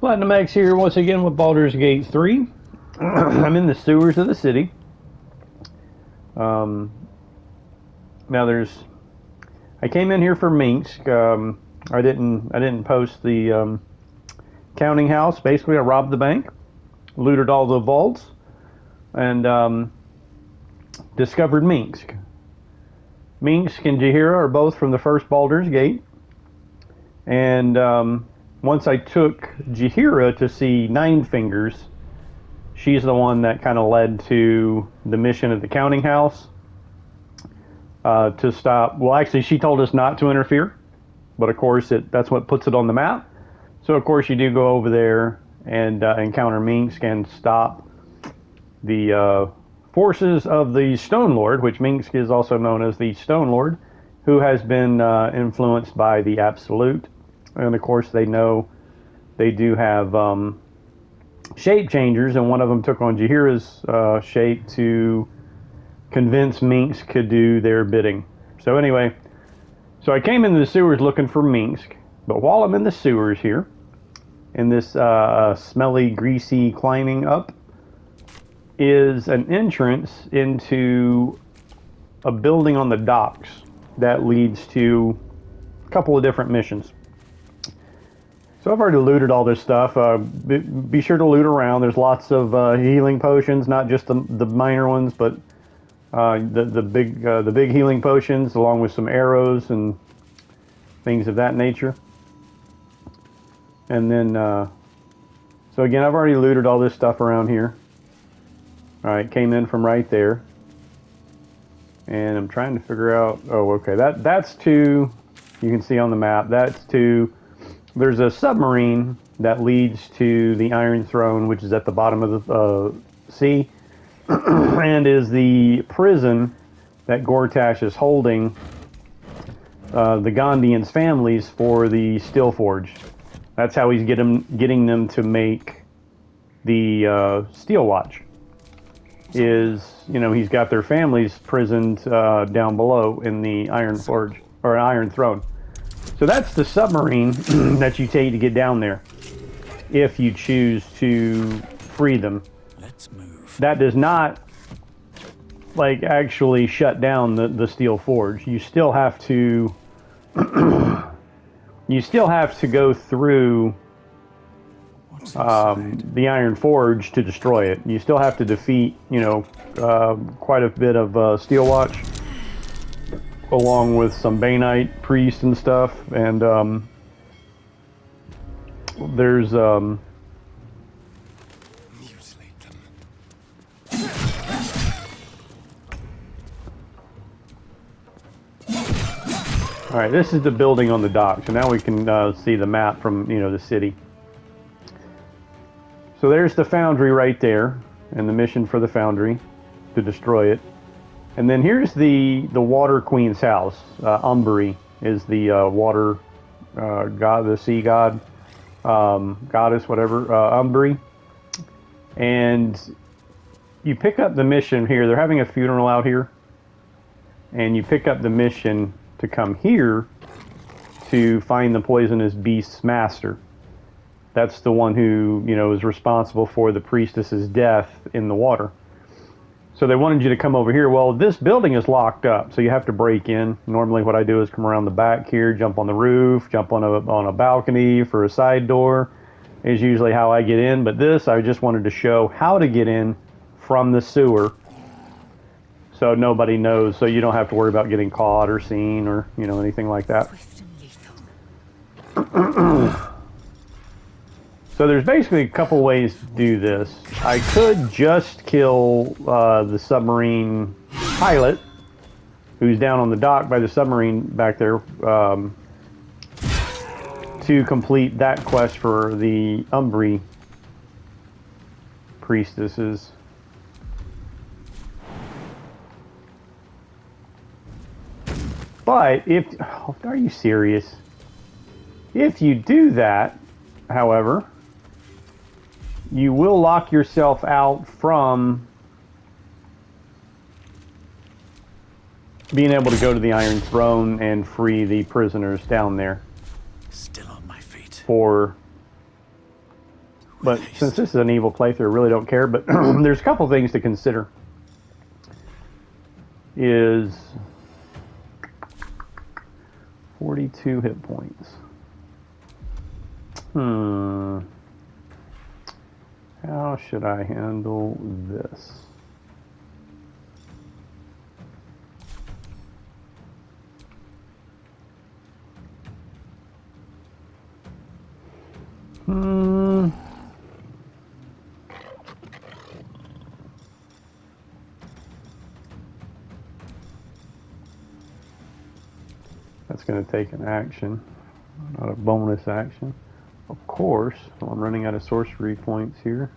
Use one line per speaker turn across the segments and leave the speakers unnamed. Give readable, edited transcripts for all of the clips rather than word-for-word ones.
Platinum X here once again with Baldur's Gate 3. I'm in the sewers of the city. Now I came in here for Minsk. I didn't post the counting house. Basically, I robbed the bank, looted all the vaults, and discovered Minsk. Minsk and Jahira are both from the first Baldur's Gate. And once I took Jahira to see Nine Fingers, she's the one that kind of led to the mission at the counting house to stop. Well, actually, she told us not to interfere, but of course, that's what puts it on the map. So, of course, you do go over there and encounter Minsk and stop the forces of the Stone Lord, which Minsk is also known as the Stone Lord, who has been influenced by the Absolute. And of course, they know they do have shape changers, and one of them took on Jahira's shape to convince Minsk to do their bidding. So anyway, so I came into the sewers looking for Minsk, but while I'm in the sewers here, in this smelly, greasy climbing up, is an entrance into a building on the docks that leads to a couple of different missions. So I've already looted all this stuff. Be sure to loot around. There's lots of healing potions, not just the minor ones, but the big healing potions, along with some arrows and things of that nature. And then, so again, I've already looted all this stuff around here. All right, came in from right there, and I'm trying to figure out. Oh, okay, that's to. You can see on the map. That's to. There's a submarine that leads to the Iron Throne, which is at the bottom of the sea, and is the prison that Gortash is holding the Gondians' families for the Steel Forge. That's how he's getting them to make the Steel Watch. Is, you know, he's got their families prisoned down below in the Iron Forge or Iron Throne. So that's the submarine that you take to get down there, if you choose to free them.
Let's move.
That does not, like, actually shut down the Steel Forge. You still have to, go through the Iron Forge to destroy it. You still have to defeat, you know, quite a bit of Steel Watch, along with some Baneite priests and stuff, and there's
Mutilate them.
all right, this is the building on the dock, so now we can see the map from, you know, the city. So there's the foundry right there, and the mission for the foundry to destroy it. And then here's the Water Queen's house. Umbri is the water god, the sea god, goddess, whatever, Umbri. And you pick up the mission here. They're having a funeral out here. And you pick up the mission to come here to find the poisonous beast's master. That's the one who, you know, is responsible for the priestess's death in the water. So they wanted you to come over here. Well, this building is locked up, so you have to break in. Normally what I do is come around the back here, jump on the roof, jump on a balcony for a side door, is usually how I get in. But this, I just wanted to show how to get in from the sewer, so nobody knows, so you don't have to worry about getting caught or seen or, you know, anything like that. So there's basically a couple ways to do this. I could just kill the submarine pilot, who's down on the dock by the submarine back there, to complete that quest for the Umbri priestesses. But if, oh, are you serious? If you do that, however, you will lock yourself out from being able to go to the Iron Throne and free the prisoners down there.
Still on my feet.
For But since this is an evil playthrough, I really don't care. But there's a couple things to consider. Is 42 hit points. How should I handle this? That's going to take an action, not a bonus action. Of course, well, I'm running out of sorcery points here.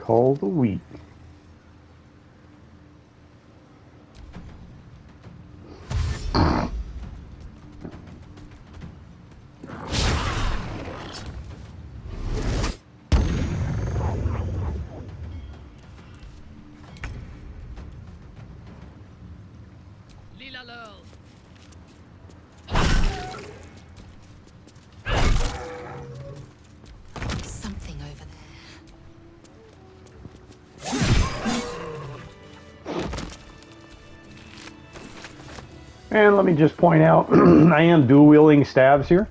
Call the weak.
Something over there.
And let me just point out, I am dual-wielding staves here.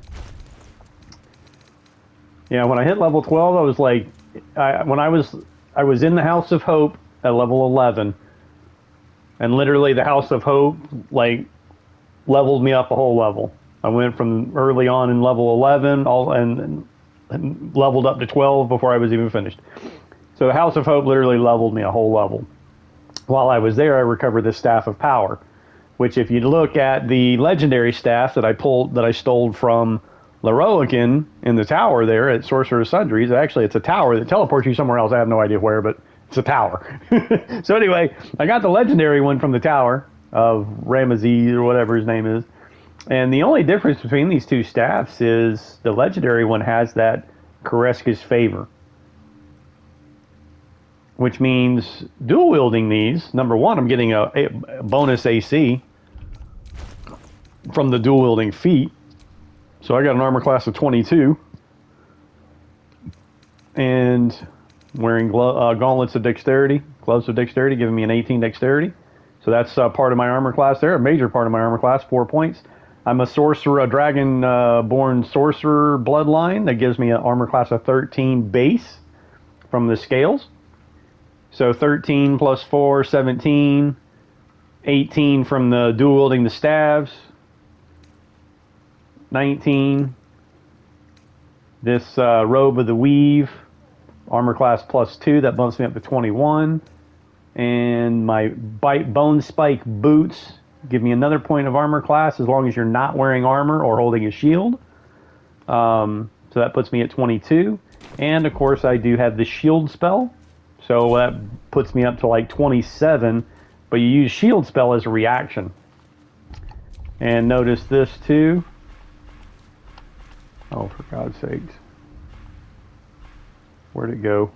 Yeah, when I hit level 12, I was like, I was in the House of Hope at level 11, and literally the House of Hope like leveled me up a whole level. I went from early on in level 11 and leveled up to 12 before I was even finished. So the House of Hope literally leveled me a whole level. While I was there, I recovered the Staff of Power, which if you look at the legendary staff that I stole from Leroican in the tower there at Sorcerer's Sundries, actually it's a tower that teleports you somewhere else. I have no idea where, but it's a tower. So anyway, I got the legendary one from the tower of Ramesses or whatever his name is. And the only difference between these two staffs is the legendary one has that Koreska's favor, which means dual wielding these, number one, I'm getting a bonus AC from the dual wielding feat. So I got an armor class of 22 and wearing gauntlets of dexterity, gloves of dexterity, giving me an 18 dexterity. So that's part of my armor class there, a major part of my armor class, 4 points. I'm a sorcerer, a dragon-born sorcerer bloodline that gives me an armor class of 13 base from the scales. So 13 plus 4, 17, 18 from the dual wielding the staves, 19. This Robe of the Weave, armor class plus 2, that bumps me up to 21. And my bone spike boots give me another point of armor class as long as you're not wearing armor or holding a shield. So that puts me at 22. And of course I do have the shield spell. So that puts me up to like 27. But you use shield spell as a reaction. And notice this too. Oh, for God's sakes. Where'd it go?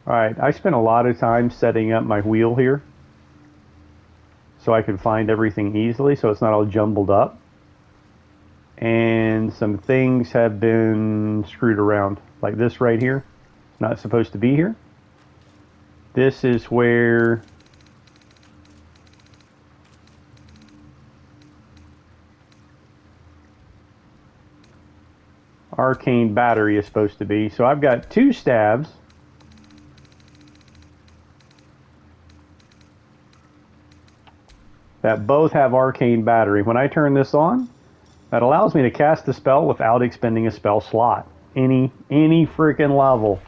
Alright, I spent a lot of time setting up my wheel here so I can find everything easily so it's not all jumbled up. And some things have been screwed around, like this right here. It's not supposed to be here. This is where arcane battery is supposed to be. So I've got two staves that both have arcane battery. When I turn this on, that allows me to cast the spell without expending a spell slot. Any freaking level.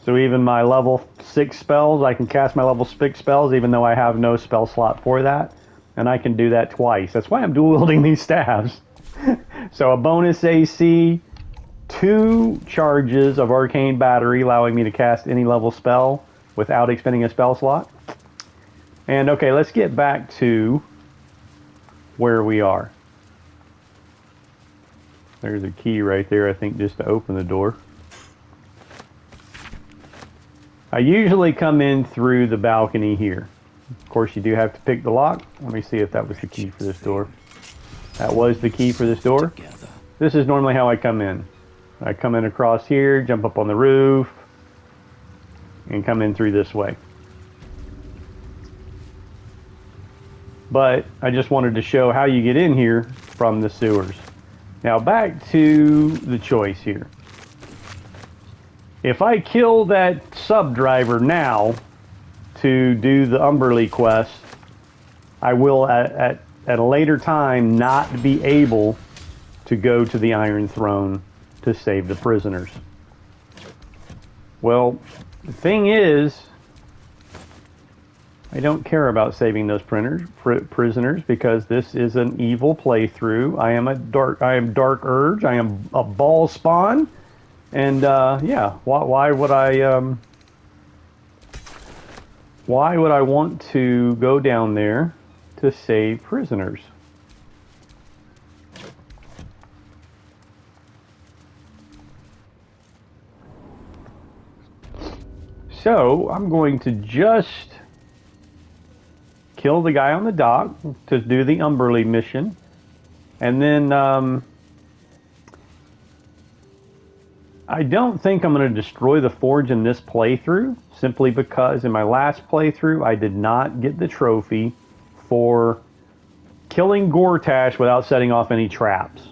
So even my level 6 spells, I can cast my level 6 spells even though I have no spell slot for that. And I can do that twice. That's why I'm dual wielding these staves. So a bonus AC, 2 charges of Arcane Battery, allowing me to cast any level spell without expending a spell slot. And okay, let's get back to where we are. There's a key right there, I think, just to open the door. I usually come in through the balcony here. Of course, you do have to pick the lock. Let me see if that was the key for this door. That was the key for this door. This is normally how I come in. I come in across here, jump up on the roof, and come in through this way. But I just wanted to show how you get in here from the sewers. Now back to the choice here. If I kill that sub-driver now to do the Umberly quest, I will at a later time not be able to go to the Iron Throne to save the prisoners. Well, the thing is, I don't care about saving those prisoners because this is an evil playthrough. I am Dark Urge. I am a ball spawn, and yeah, why would I want to go down there to save prisoners? So I'm going to just kill the guy on the dock to do the Umberly mission, and then I don't think I'm going to destroy the forge in this playthrough, simply because in my last playthrough I did not get the trophy for killing Gortash without setting off any traps,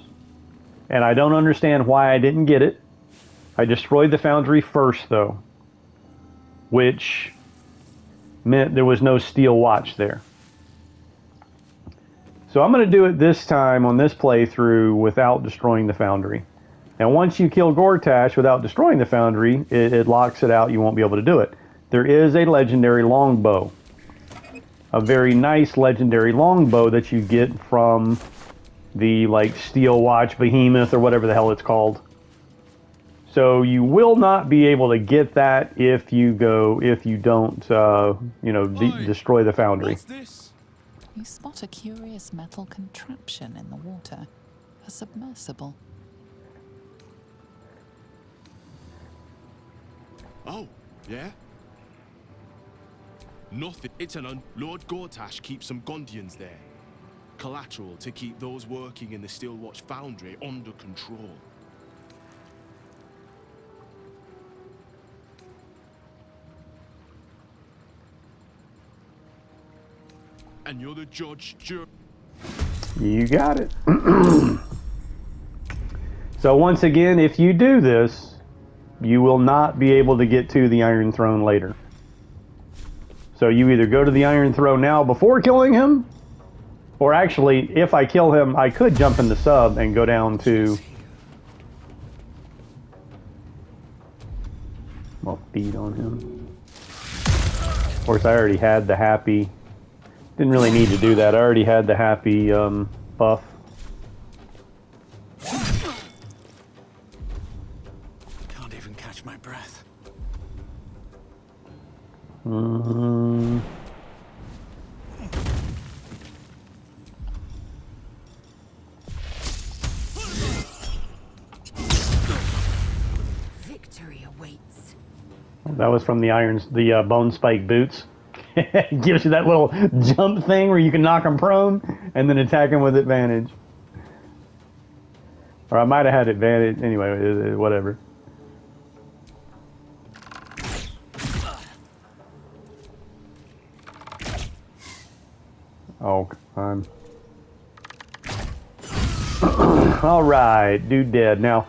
and I don't understand why I didn't get it. I destroyed the foundry first though, which meant there was no steel watch there. So I'm going to do it this time on this playthrough without destroying the foundry. And once you kill Gortash without destroying the foundry, it locks it out. You won't be able to do it. There is a legendary longbow. A very nice legendary longbow that you get from the like steel watch behemoth or whatever the hell it's called. So you will not be able to get that if you don't, destroy the foundry.
What's this?
You spot a curious metal contraption in the water. A submersible.
Oh, yeah? Nothing. It's Lord Gortash keeps some Gondians there. Collateral to keep those working in the Steelwatch Foundry under control. And you're the judge.
You got it. So once again, if you do this, you will not be able to get to the Iron Throne later. So you either go to the Iron Throne now before killing him, or actually, if I kill him, I could jump in the sub and go down to... I'll feed on him. Of course, I already had the happy... Didn't really need to do that. I already had the happy buff.
Can't even catch my breath.
Victory awaits.
That was from the bone spike boots. It gives you that little jump thing where you can knock them prone and then attack them with advantage. Or I might have had advantage. Anyway, whatever. Oh, come on. All right, dude dead. Now,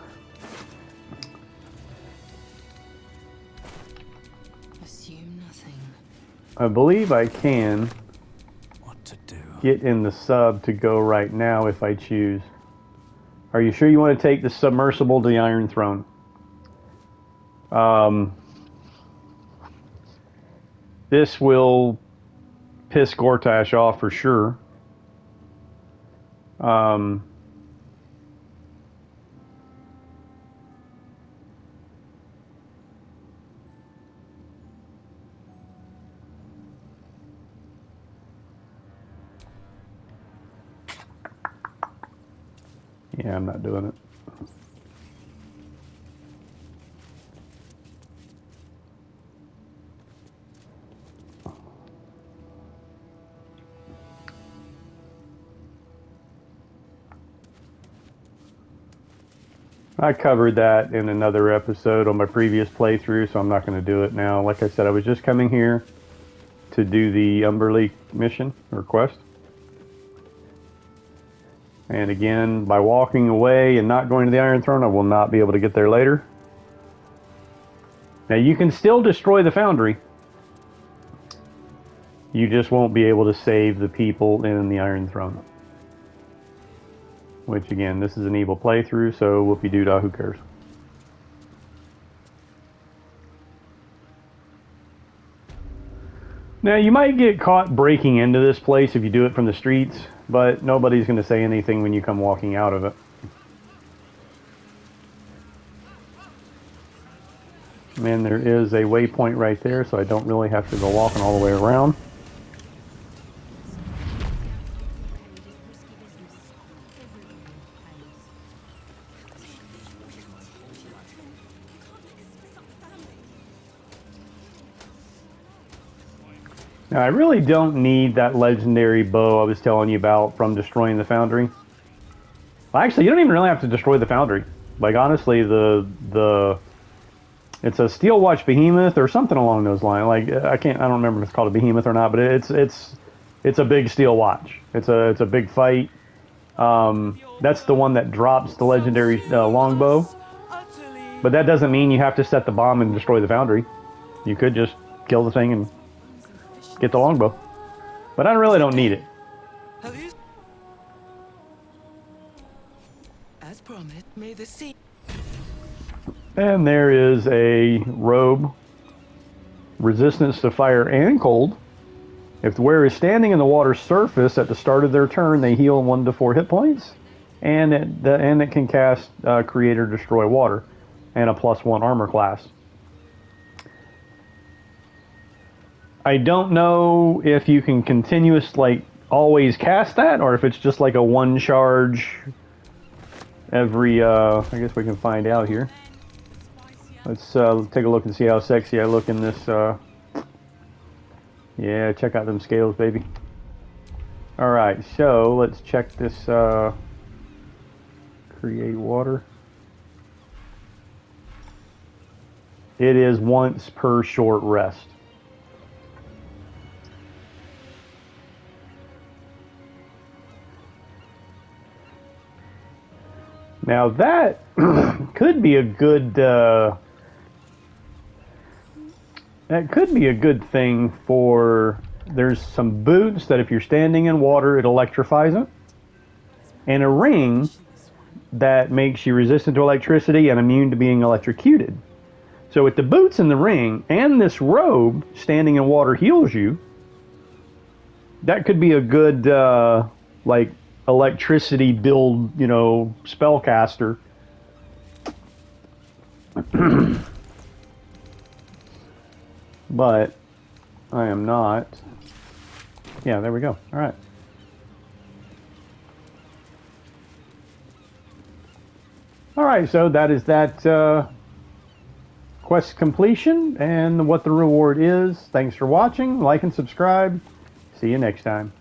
I believe I can
What to do?
get in the sub to go right now if I choose. Are you sure you want to take the submersible to the Iron Throne? This will piss Gortash off for sure. Yeah, I'm not doing it. I covered that in another episode on my previous playthrough, so I'm not going to do it now. Like I said, I was just coming here to do the Umberly mission or quest. And again, by walking away and not going to the Iron Throne, I will not be able to get there later. Now, you can still destroy the Foundry. You just won't be able to save the people in the Iron Throne. Which, again, this is an evil playthrough, so whoopie-doo-dah, who cares? Now, you might get caught breaking into this place if you do it from the streets, but nobody's going to say anything when you come walking out of it. And there is a waypoint right there, so I don't really have to go walking all the way around. Now, I really don't need that legendary bow I was telling you about from destroying the Foundry. Well, actually, you don't even really have to destroy the Foundry. Like, honestly, it's a Steel Watch Behemoth or something along those lines. Like, I don't remember if it's called a Behemoth or not, but it's a big steel watch. It's a big fight. That's the one that drops the legendary longbow. But that doesn't mean you have to set the bomb and destroy the Foundry. You could just kill the thing and get the longbow. But I really don't need it.
As promised, may the sea.
And there is a robe. Resistance to fire and cold. If the wearer is standing in the water's surface at the start of their turn, they heal 1 to 4 hit points. And it can cast Create or Destroy Water. And a +1 armor class. I don't know if you can always cast that, or if it's just like a 1 charge every, I guess we can find out here. Let's take a look and see how sexy I look in this, yeah, check out them scales, baby. Alright, so let's check this, Create Water. It is once per short rest. Now that could be a good thing for. There's some boots that if you're standing in water, it electrifies it, and a ring that makes you resistant to electricity and immune to being electrocuted. So with the boots and the ring and this robe, standing in water heals you. That could be a good like electricity build, spellcaster. But I am not. Yeah, there we go. All right. All right, so that is that quest completion and what the reward is. Thanks for watching. Like and subscribe. See you next time.